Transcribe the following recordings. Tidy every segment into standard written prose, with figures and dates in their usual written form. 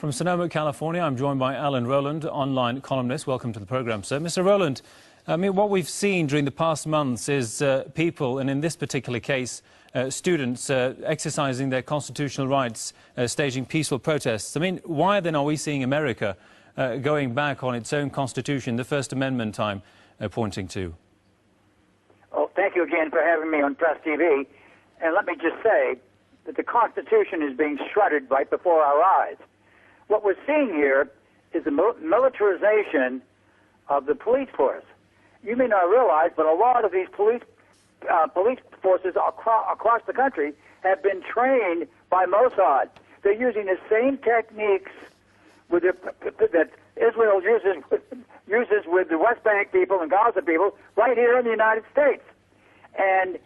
From Sonoma, California, I'm joined by Alan Rowland, online columnist. Welcome to the program, sir. Mr. Rowland, I mean, what we've seen during the past months is people, and in this particular case, students exercising their constitutional rights, staging peaceful protests. I mean, why then are we seeing America going back on its own constitution, the First Amendment I'm pointing to? Oh, thank you again for having me on Press TV. And let me just say that the Constitution is being shredded right before our eyes. What we're seeing here is the militarization of the police force. You may not realize, but a lot of these police forces across the country have been trained by Mossad. They're using the same techniques that Israel uses with the West Bank people and Gaza people right here in the United States. And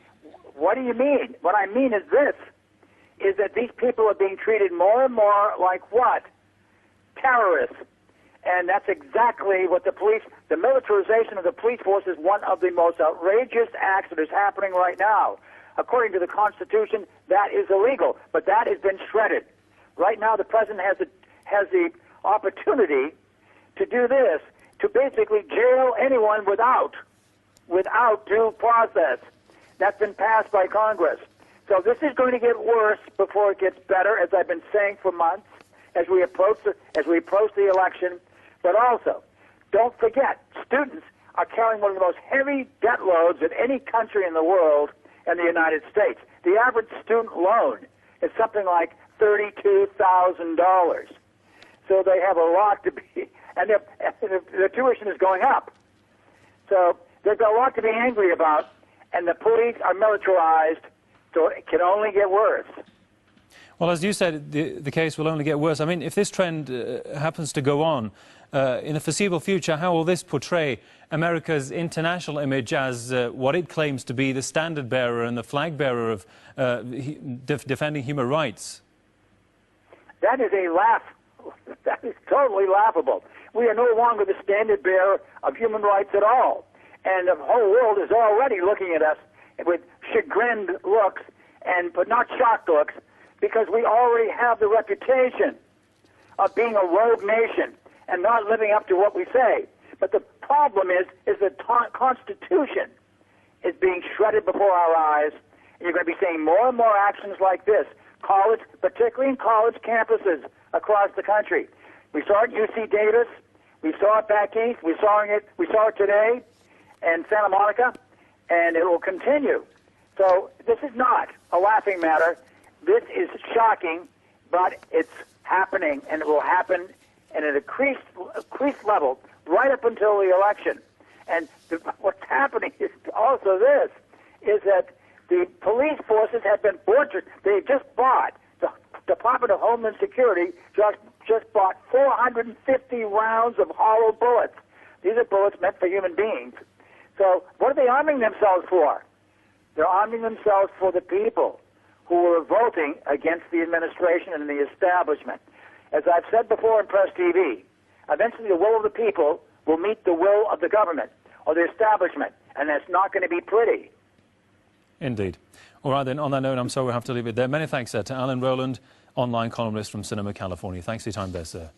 what do you mean? What I mean is this, is that these people are being treated more and more like what? Terrorists. And that's exactly what the militarization of the police force is one of the most outrageous acts that is happening right now. According to the Constitution, that is illegal, but that has been shredded. Right now, the President has the opportunity to do this, to basically jail anyone without due process. That's been passed by Congress. So this is going to get worse before it gets better, as I've been saying for months, as we approach the election. But also, don't forget, students are carrying one of the most heavy debt loads of any country in the world in the United States. The average student loan is something like $32,000. So they have a lot to be, and their tuition is going up. So there's a lot to be angry about, and the police are militarized, so it can only get worse. Well, as you said, the case will only get worse. I mean, if this trend happens to go on in the foreseeable future, how will this portray America's international image as what it claims to be the standard bearer and the flag bearer of defending human rights? That is a laugh. That is totally laughable. We are no longer the standard bearer of human rights at all. And the whole world is already looking at us with chagrined looks, but not shocked looks, because we already have the reputation of being a rogue nation and not living up to what we say. But the problem is the Constitution is being shredded before our eyes, and you're going to be seeing more and more actions like this, particularly in college campuses across the country. We saw it at UC Davis, we saw it back east, we saw it today in Santa Monica, and it will continue. So this is not a laughing matter. This is shocking, but it's happening, and it will happen at an increased level right up until the election. And what's happening is also this, is that the police forces have been butchered. They just bought, the Department of Homeland Security just bought 450 rounds of hollow bullets. These are bullets meant for human beings. So what are they arming themselves for? They're arming themselves for the people who are revolting against the administration and the establishment. As I've said before in Press TV, eventually the will of the people will meet the will of the government or the establishment, and that's not going to be pretty. Indeed. All right, then, on that note, I'm sorry we'll have to leave it there. Many thanks, sir, to Alan Rowland, online columnist from Sonoma, California. Thanks for your time there, sir.